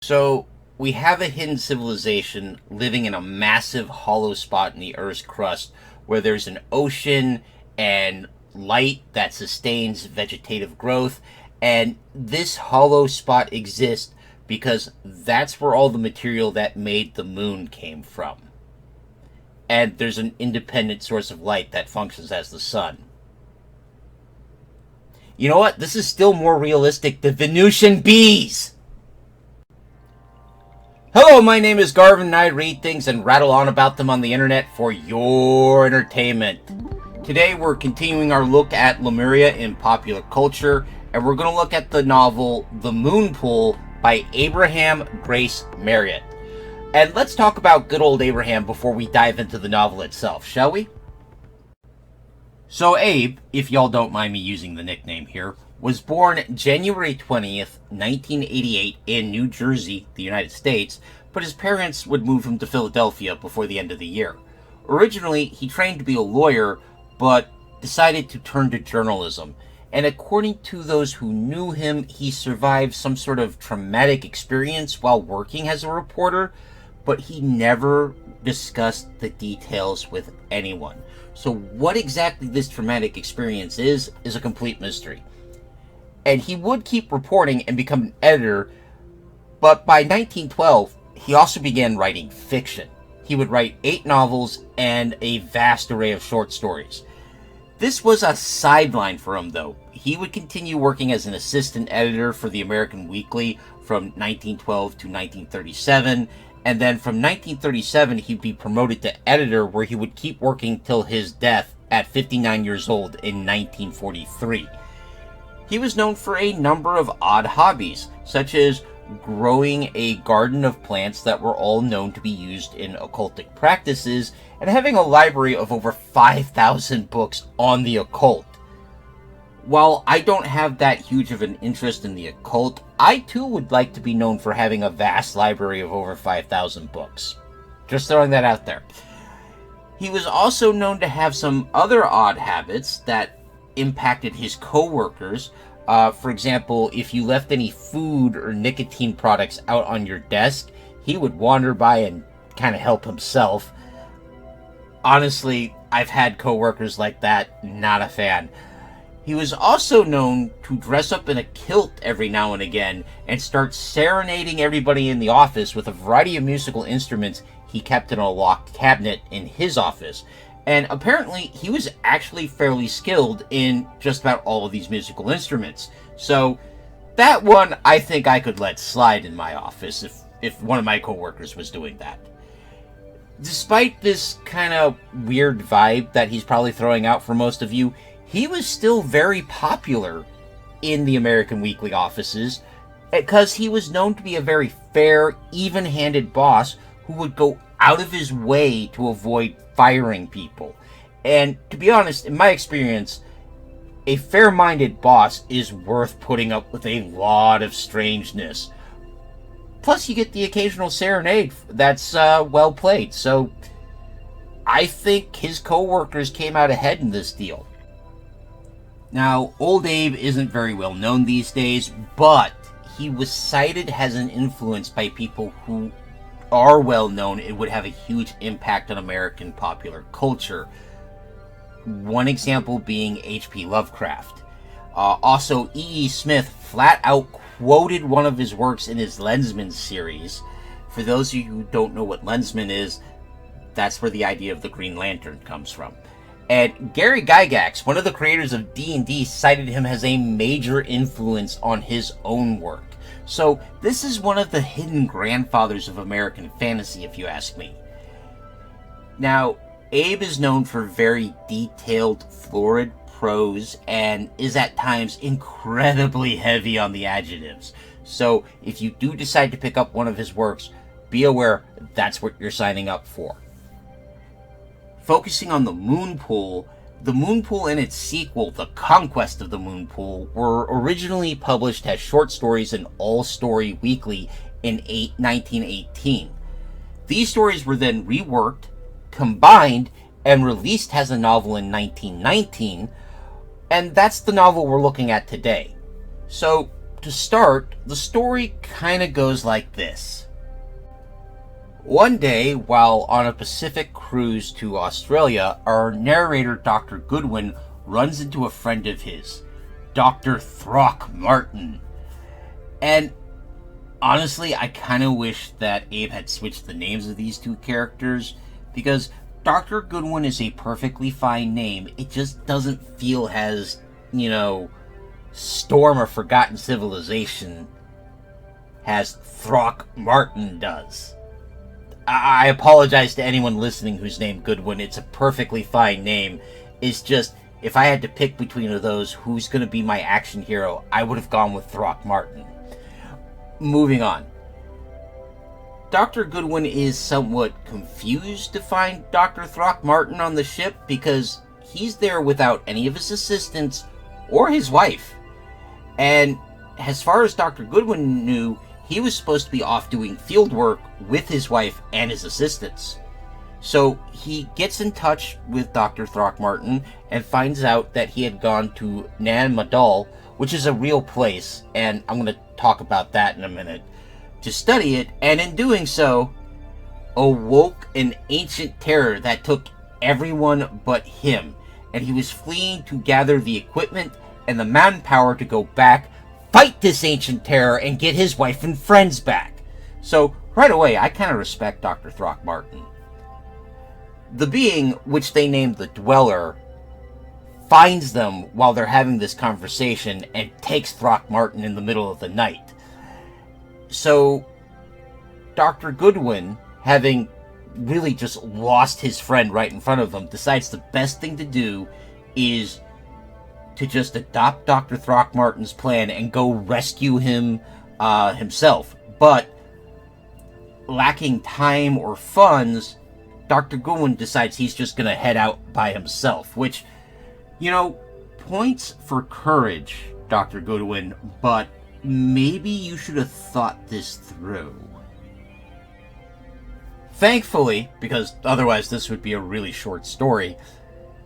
So, we have a hidden civilization living in a massive hollow spot in the Earth's crust where there's an ocean and light that sustains vegetative growth. And this hollow spot exists because that's where all the material that made the moon came from. And there's an independent source of light that functions as the sun. You know what? This is still more realistic than Venusian bees! Hello, my name is Garvin, and I read things and rattle on about them on the internet for your entertainment. Today we're continuing our look at Lemuria in popular culture, and we're going to look at the novel The Moon Pool by Abraham Grace Merritt. And let's talk about good old Abraham before we dive into the novel itself, shall we? So Abe, if y'all don't mind me using the nickname here, was born January 20th, 1988 in New Jersey, the United States, but his parents would move him to Philadelphia before the end of the year. Originally, he trained to be a lawyer, but decided to turn to journalism. And according to those who knew him, he survived some sort of traumatic experience while working as a reporter, but he never discussed the details with anyone. So what exactly this traumatic experience is a complete mystery. And he would keep reporting and become an editor, but by 1912, he also began writing fiction. He would write 8 novels and a vast array of short stories. This was a sideline for him, though. He would continue working as an assistant editor for the American Weekly from 1912 to 1937, and then from 1937, he'd be promoted to editor, where he would keep working till his death at 59 years old in 1943. He was known for a number of odd hobbies, such as growing a garden of plants that were all known to be used in occultic practices, and having a library of over 5,000 books on the occult. While I don't have that huge of an interest in the occult, I too would like to be known for having a vast library of over 5,000 books. Just throwing that out there. He was also known to have some other odd habits that impacted his co-workers. For example, if you left any food or nicotine products out on your desk, he would wander by and kind of help himself. Honestly, I've had co-workers like that. Not a fan. He was also known to dress up in a kilt every now and again and start serenading everybody in the office with a variety of musical instruments he kept in a locked cabinet in his office. And apparently, he was actually fairly skilled in just about all of these musical instruments. So, that one I think I could let slide in my office if one of my coworkers was doing that. Despite this kind of weird vibe that he's probably throwing out for most of you, he was still very popular in the American Weekly offices because he was known to be a very fair, even-handed boss who would go out of his way to avoid firing people. And to be honest, in my experience, a fair-minded boss is worth putting up with a lot of strangeness. Plus, you get the occasional serenade that's well played. So, I think his co-workers came out ahead in this deal. Now, old Abe isn't very well known these days, but he was cited as an influence by people who are well known. It would have a huge impact on American popular culture. One example being H.P. Lovecraft. Also, E.E. Smith flat out quoted one of his works in his Lensman series. For those of you who don't know what Lensman is, that's where the idea of the Green Lantern comes from. And Gary Gygax, one of the creators of D&D, cited him as a major influence on his own work. So this is one of the hidden grandfathers of American fantasy, if you ask me. Now, Abe is known for very detailed, florid prose and is at times incredibly heavy on the adjectives. So if you do decide to pick up one of his works, be aware that's what you're signing up for. Focusing on the Moon Pool and its sequel, The Conquest of the Moon Pool, were originally published as short stories in All Story Weekly in 1918. These stories were then reworked, combined, and released as a novel in 1919, and that's the novel we're looking at today. So, to start, the story kind of goes like this. One day, while on a Pacific cruise to Australia, our narrator, Dr. Goodwin, runs into a friend of his, Dr. Throckmorton. And honestly, I kind of wish that Abe had switched the names of these two characters, because Dr. Goodwin is a perfectly fine name. It just doesn't feel as, Storm of Forgotten Civilization as Throckmorton does. I apologize to anyone listening who's named Goodwin. It's a perfectly fine name. It's just, if I had to pick between of those who's going to be my action hero, I would have gone with Throckmorton. Moving on. Dr. Goodwin is somewhat confused to find Dr. Throckmorton on the ship because he's there without any of his assistants or his wife. And as far as Dr. Goodwin knew, he was supposed to be off doing field work with his wife and his assistants. So he gets in touch with Dr. Throckmorton and finds out that he had gone to Nan Modol, which is a real place, and I'm going to talk about that in a minute, to study it, and in doing so, awoke an ancient terror that took everyone but him, and he was fleeing to gather the equipment and the manpower to go back, fight this ancient terror, and get his wife and friends back. So, right away, I kind of respect Dr. Throckmorton. The being, which they named the Dweller, finds them while they're having this conversation and takes Throckmorton in the middle of the night. So, Dr. Goodwin, having really just lost his friend right in front of him, decides the best thing to do is to just adopt Dr. Throckmorton's plan and go rescue him himself. But, lacking time or funds, Dr. Goodwin decides he's just going to head out by himself, which, points for courage, Dr. Goodwin, but maybe you should have thought this through. Thankfully, because otherwise this would be a really short story,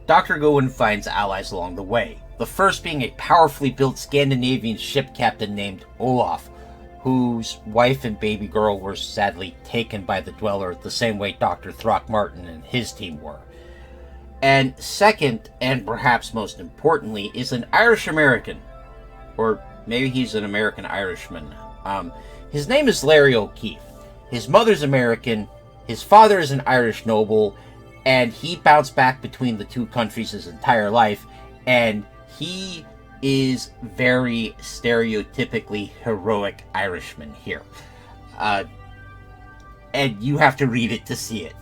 Dr. Goodwin finds allies along the way. The first being a powerfully built Scandinavian ship captain named Olaf, whose wife and baby girl were sadly taken by the Dweller the same way Dr. Throckmorton and his team were. And second, and perhaps most importantly, is an Irish-American, or maybe he's an American-Irishman. His name is Larry O'Keefe. His mother's American, his father is an Irish noble, and he bounced back between the two countries his entire life, and he is very stereotypically heroic Irishman here. And you have to read it to see it.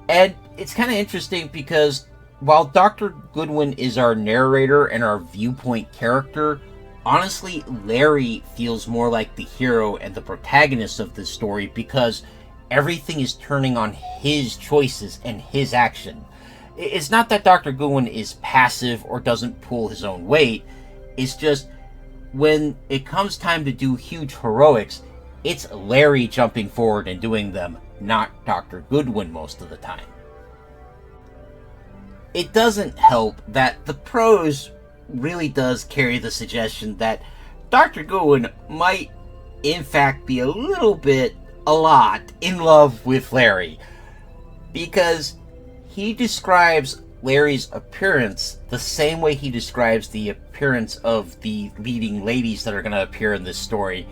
And it's kind of interesting because while Dr. Goodwin is our narrator and our viewpoint character, honestly, Larry feels more like the hero and the protagonist of this story because everything is turning on his choices and his action. It's not that Dr. Goodwin is passive or doesn't pull his own weight. It's just when it comes time to do huge heroics, it's Larry jumping forward and doing them, not Dr. Goodwin most of the time. It doesn't help that the prose really does carry the suggestion that Dr. Goodwin might, in fact, be a lot in love with Larry. Because he describes Larry's appearance the same way he describes the appearance of the leading ladies that are going to appear in this story.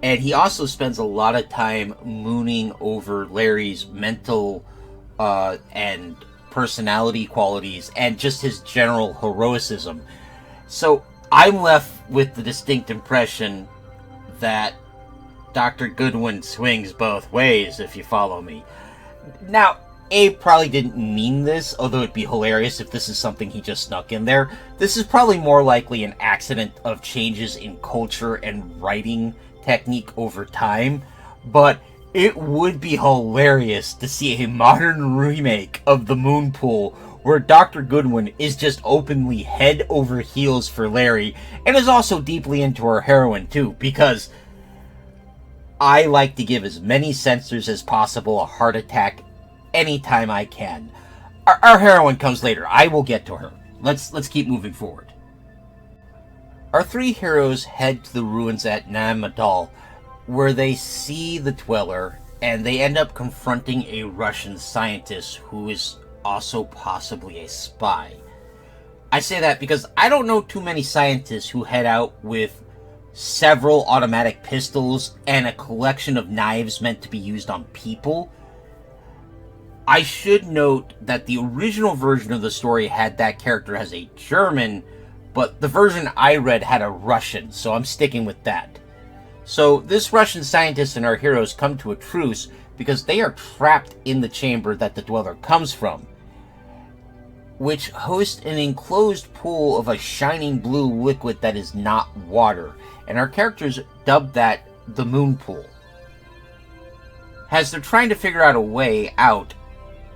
And he also spends a lot of time mooning over Larry's mental and personality qualities and just his general heroicism. So I'm left with the distinct impression that Dr. Goodwin swings both ways, if you follow me. Now, Abe probably didn't mean this, although it'd be hilarious if this is something he just snuck in there. This is probably more likely an accident of changes in culture and writing technique over time, but it would be hilarious to see a modern remake of The Moon Pool where Dr. Goodwin is just openly head over heels for Larry and is also deeply into our heroine too, because I like to give as many censors as possible a heart attack anytime I can. Our heroine comes later. I will get to her. Let's keep moving forward. Our three heroes head to the ruins at Nan Modol, where they see the Dweller, and they end up confronting a Russian scientist who is also possibly a spy. I say that because I don't know too many scientists who head out with several automatic pistols and a collection of knives meant to be used on people. I should note that the original version of the story had that character as a German, but the version I read had a Russian, so I'm sticking with that. So this Russian scientist and our heroes come to a truce because they are trapped in the chamber that the Dweller comes from, which hosts an enclosed pool of a shining blue liquid that is not water, and our characters dubbed that the Moon Pool. As they're trying to figure out a way out,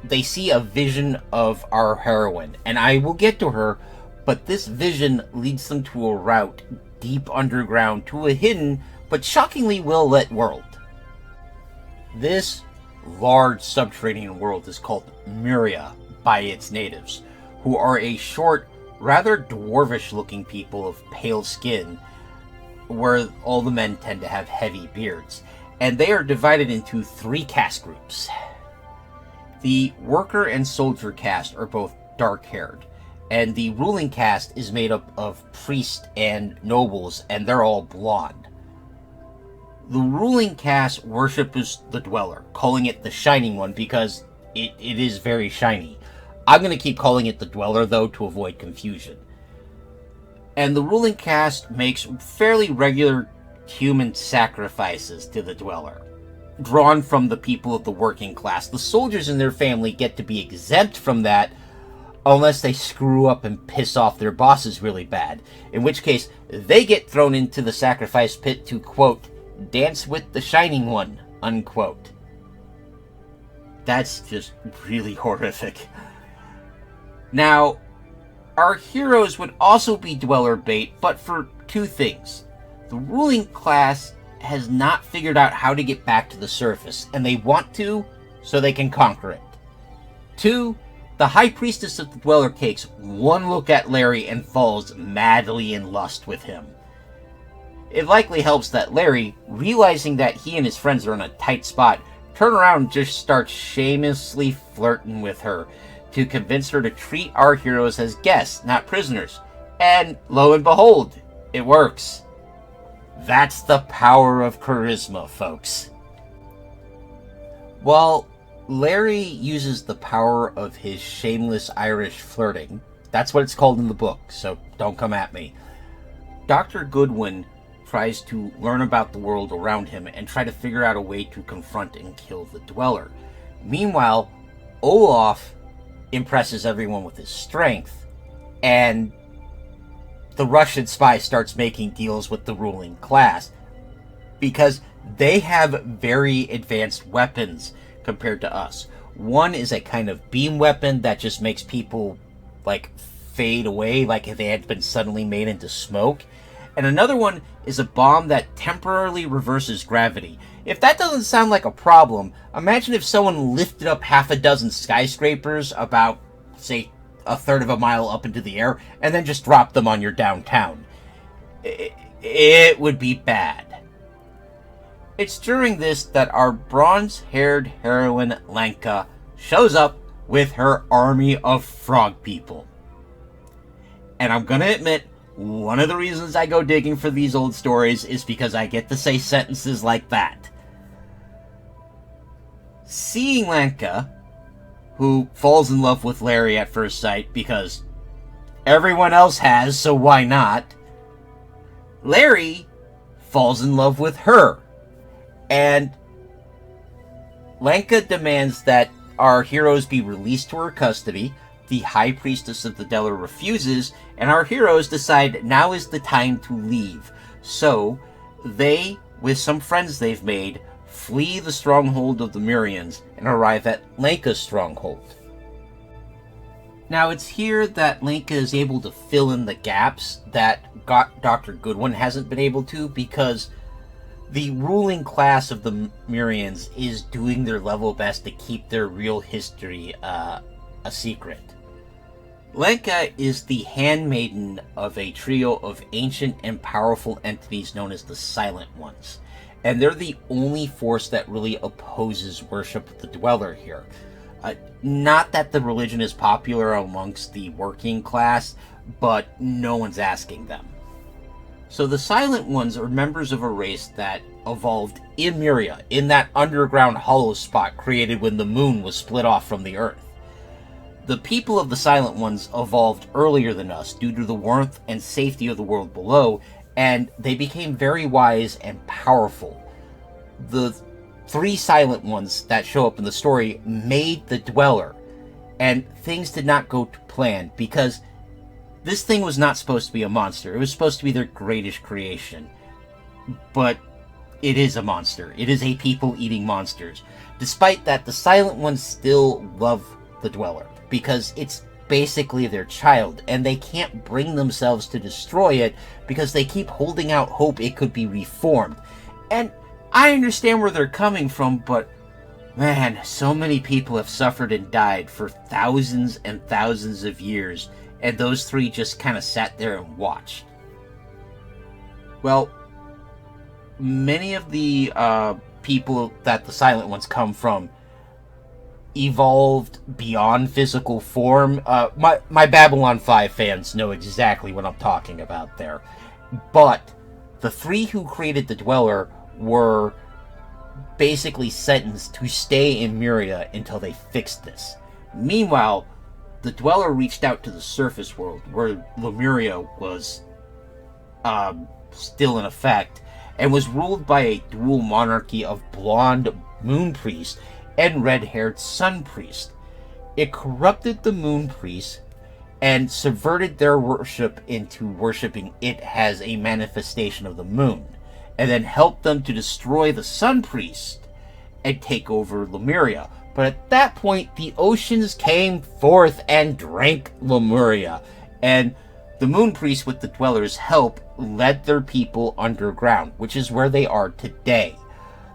they see a vision of our heroine, and I will get to her, but this vision leads them to a route deep underground to a hidden but shockingly well-lit world. This large subterranean world is called Moreira by its natives, who are a short, rather dwarvish-looking people of pale skin, where all the men tend to have heavy beards, and they are divided into three caste groups. The worker and soldier caste are both dark-haired, and the ruling caste is made up of priests and nobles, and they're all blonde. The ruling caste worships the Dweller, calling it the Shining One because it is very shiny. I'm going to keep calling it the Dweller, though, to avoid confusion. And the ruling caste makes fairly regular human sacrifices to the Dweller, drawn from the people of the working class. The soldiers and their family get to be exempt from that unless they screw up and piss off their bosses really bad, in which case they get thrown into the sacrifice pit to, quote, dance with the Shining One, unquote. That's just really horrific. Now, our heroes would also be Dweller bait, but for two things. The ruling class has not figured out how to get back to the surface, and they want to, so they can conquer it. Two, the High Priestess of the Dweller takes one look at Larry and falls madly in lust with him. It likely helps that Larry, realizing that he and his friends are in a tight spot, turn around and just start shamelessly flirting with her to convince her to treat our heroes as guests, not prisoners. And lo and behold, it works. That's the power of charisma, folks. While Larry uses the power of his shameless Irish flirting, that's what it's called in the book, so don't come at me, Dr. Goodwin tries to learn about the world around him and try to figure out a way to confront and kill the Dweller. Meanwhile, Olaf impresses everyone with his strength, and the Russian spy starts making deals with the ruling class because they have very advanced weapons compared to us. One is a kind of beam weapon that just makes people like fade away, like if they had been suddenly made into smoke. And another one is a bomb that temporarily reverses gravity. If that doesn't sound like a problem, imagine if someone lifted up half a dozen skyscrapers about, say, a third of a mile up into the air and then just dropped them on your downtown. It would be bad. It's during this that our bronze-haired heroine Lenka shows up with her army of frog people. And I'm gonna admit, one of the reasons I go digging for these old stories is because I get to say sentences like that. Seeing Lenka, who falls in love with Larry at first sight because everyone else has, so why not? Larry falls in love with her. And Lenka demands that our heroes be released to her custody. The High Priestess of the Dweller refuses, and our heroes decide now is the time to leave. So, they, with some friends they've made, flee the stronghold of the Lemurians and arrive at Lenka's stronghold. Now, it's here that Lenka is able to fill in the gaps that Dr. Goodwin hasn't been able to, because the ruling class of the Lemurians is doing their level best to keep their real history a secret. Lenka is the handmaiden of a trio of ancient and powerful entities known as the Silent Ones. And they're the only force that really opposes worship of the Dweller here. Not that the religion is popular amongst the working class, but no one's asking them. So the Silent Ones are members of a race that evolved in Moreira, in that underground hollow spot created when the moon was split off from the Earth. The people of the Silent Ones evolved earlier than us due to the warmth and safety of the world below, and they became very wise and powerful. The 3 Silent Ones that show up in the story made the Dweller, and things did not go to plan because this thing was not supposed to be a monster. It was supposed to be their greatest creation. But it is a monster. It is a people-eating monsters. Despite that, the Silent Ones still love the Dweller because it's basically their child, and they can't bring themselves to destroy it because they keep holding out hope it could be reformed. And I understand where they're coming from, but man, so many people have suffered and died for thousands and thousands of years, and those 3 just kind of sat there and watched. Well, many of the people that the Silent Ones come from evolved beyond physical form. My Babylon 5 fans know exactly what I'm talking about there. But the 3 who created the Dweller were basically sentenced to stay in Moreira until they fixed this. Meanwhile, the Dweller reached out to the surface world, where Lemuria was still in effect, and was ruled by a dual monarchy of blonde moon priest and red-haired sun priest. It corrupted the moon priest and subverted their worship into worshipping it as a manifestation of the moon, and then helped them to destroy the sun priest and take over Lemuria. But at that point, the oceans came forth and drank Lemuria, and the moon priest, with the Dweller's help, led their people underground, which is where they are today.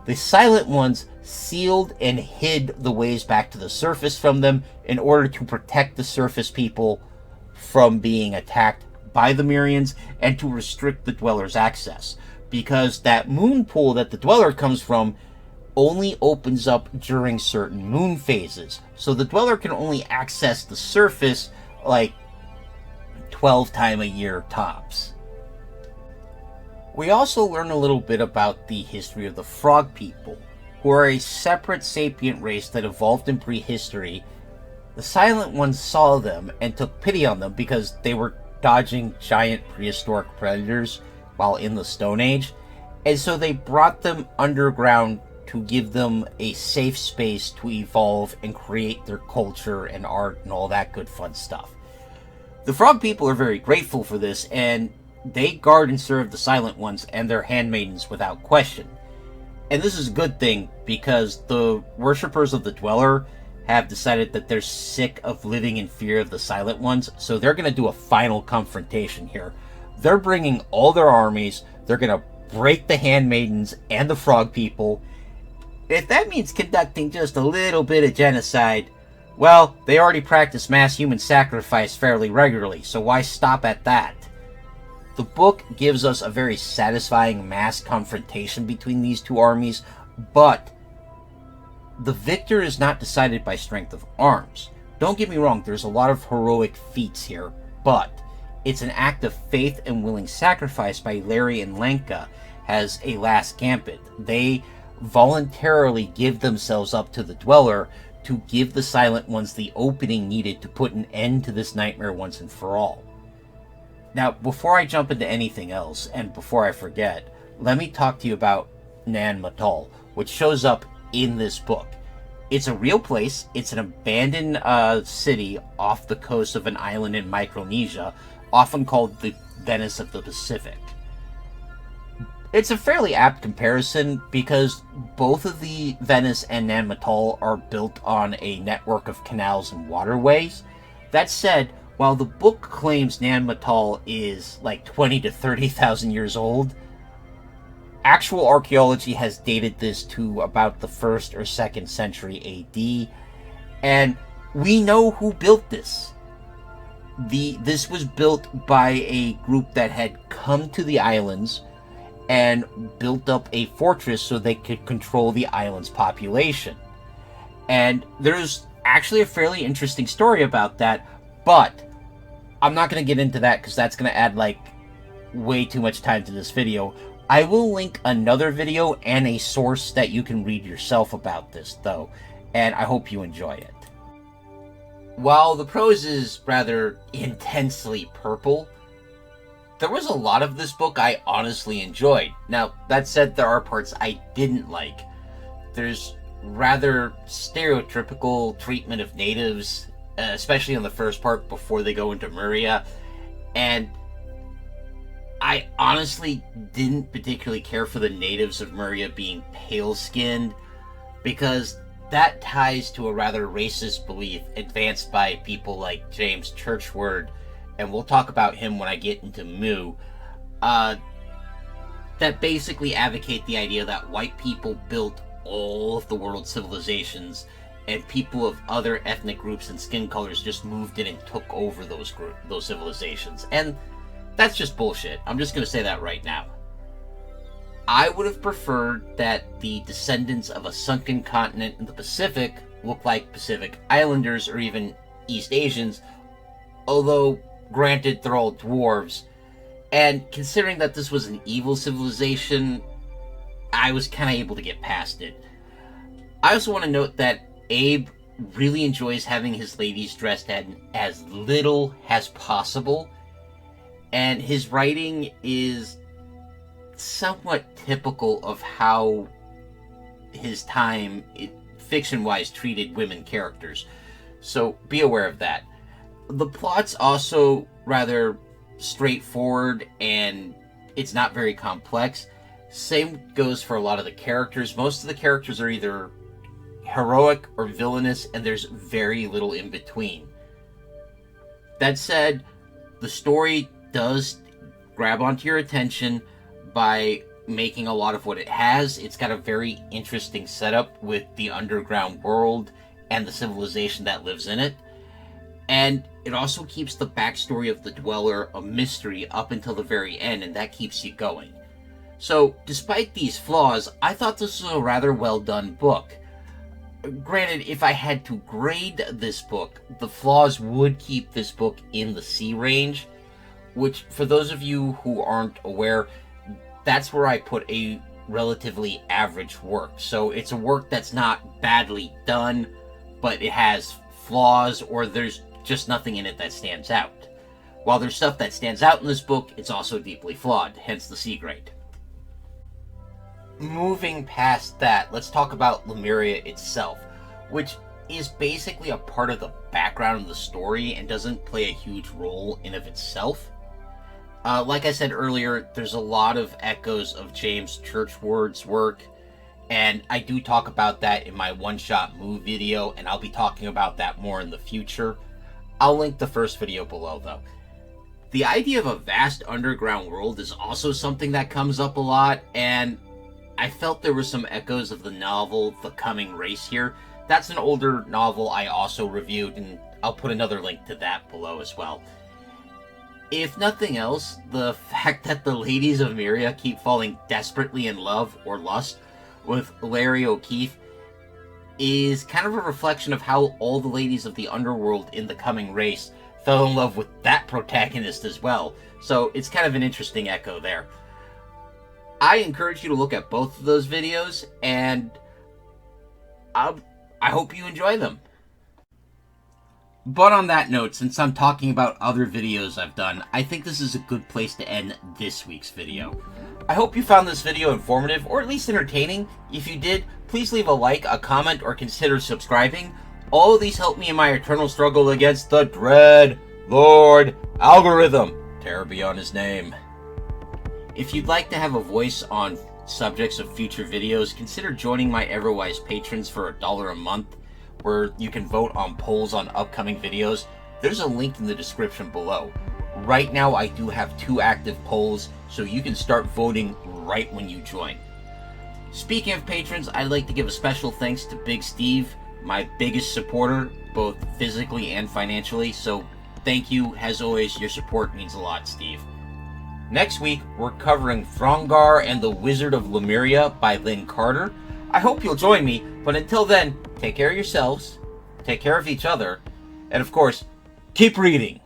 The Silent Ones sealed and hid the ways back to the surface from them in order to protect the surface people from being attacked by the Lemurians and to restrict the Dweller's access, because that moon pool that the Dweller comes from only opens up during certain moon phases, so the Dweller can only access the surface like 12 times a year tops. We also learn a little bit about the history of the Frog People, who are a separate sapient race that evolved in prehistory. The Silent Ones saw them and took pity on them because they were dodging giant prehistoric predators while in the Stone Age, and so they brought them underground to give them a safe space to evolve and create their culture and art and all that good fun stuff. The Frog People are very grateful for this, and they guard and serve the Silent Ones and their handmaidens without question. And this is a good thing, because the worshippers of the Dweller have decided that they're sick of living in fear of the Silent Ones, so they're going to do a final confrontation here. They're bringing all their armies, they're going to break the handmaidens and the Frog People. If that means conducting just a little bit of genocide, well, they already practice mass human sacrifice fairly regularly, so why stop at that? The book gives us a very satisfying mass confrontation between these 2 armies, but the victor is not decided by strength of arms. Don't get me wrong, there's a lot of heroic feats here, but it's an act of faith and willing sacrifice by Larry and Lenka as a last gambit. They voluntarily give themselves up to the Dweller to give the Silent Ones the opening needed to put an end to this nightmare once and for all. Now, before I jump into anything else, and before I forget, let me talk to you about Nan Modol, which shows up in this book. It's a real place. It's an abandoned city off the coast of an island in Micronesia, often called the Venice of the Pacific. It's a fairly apt comparison because both of the Venice and Nan Modol are built on a network of canals and waterways. That said, while the book claims Nan Modol is like 20 to 30,000 years old, actual archaeology has dated this to about the 1st or 2nd century AD, and we know who built this. This was built by a group that had come to the islands and built up a fortress so they could control the island's population. And there's actually a fairly interesting story about that, but I'm not going to get into that because that's going to add like way too much time to this video. I will link another video and a source that you can read yourself about this though, and I hope you enjoy it. While the prose is rather intensely purple, there was a lot of this book I honestly enjoyed. Now, that said, there are parts I didn't like. There's rather stereotypical treatment of natives, especially in the first part before they go into Moreira, and I honestly didn't particularly care for the natives of Moreira being pale-skinned, because that ties to a rather racist belief advanced by people like James Churchward, and we'll talk about him when I get into Mu, that basically advocate the idea that white people built all of the world's civilizations, and people of other ethnic groups and skin colors just moved in and took over those civilizations. And that's just bullshit. I'm just going to say that right now. I would have preferred that the descendants of a sunken continent in the Pacific look like Pacific Islanders or even East Asians, although granted they're all dwarves. And considering that this was an evil civilization, I was kind of able to get past it. I also want to note that Abe really enjoys having his ladies dressed in as little as possible, and his writing is somewhat typical of how his time, fiction-wise, treated women characters. So be aware of that. The plot's also rather straightforward, and it's not very complex. Same goes for a lot of the characters. Most of the characters are either heroic or villainous, and there's very little in between. That said, the story does grab onto your attention by making a lot of what it has. It's got a very interesting setup with the underground world and the civilization that lives in it. And it also keeps the backstory of the Dweller a mystery up until the very end, and that keeps you going. So, despite these flaws, I thought this was a rather well done book. Granted, if I had to grade this book, the flaws would keep this book in the C range, which, for those of you who aren't aware, that's where I put a relatively average work. So it's a work that's not badly done, but it has flaws, or there's just nothing in it that stands out. While there's stuff that stands out in this book, it's also deeply flawed, hence the C grade. Moving past that, let's talk about Lemuria itself, which is basically a part of the background of the story and doesn't play a huge role in of itself. Like I said earlier, there's a lot of echoes of James Churchward's work, and I do talk about that in my one-shot Mu video, and I'll be talking about that more in the future. I'll link the first video below, though. The idea of a vast underground world is also something that comes up a lot, and I felt there were some echoes of the novel The Coming Race here. That's an older novel I also reviewed, and I'll put another link to that below as well. If nothing else, the fact that the ladies of Moreira keep falling desperately in love or lust with Larry O'Keefe is kind of a reflection of how all the ladies of the underworld in The Coming Race fell in love with that protagonist as well. So it's kind of an interesting echo there. I encourage you to look at both of those videos, and I hope you enjoy them. But on that note, since I'm talking about other videos I've done, I think this is a good place to end this week's video. I hope you found this video informative, or at least entertaining. If you did, please leave a like, a comment, or consider subscribing. All of these help me in my eternal struggle against the Dread Lord algorithm. Terror be on his name. If you'd like to have a voice on subjects of future videos, consider joining my Everwise patrons for $1 a month, where you can vote on polls on upcoming videos. There's a link in the description below. Right now I do have 2 active polls, so you can start voting right when you join. Speaking of patrons, I'd like to give a special thanks to Big Steve, my biggest supporter, both physically and financially, so thank you. As always, your support means a lot, Steve. Next week, we're covering Throngar and the Wizard of Lemuria by Lynn Carter. I hope you'll join me, but until then, take care of yourselves, take care of each other, and of course, keep reading.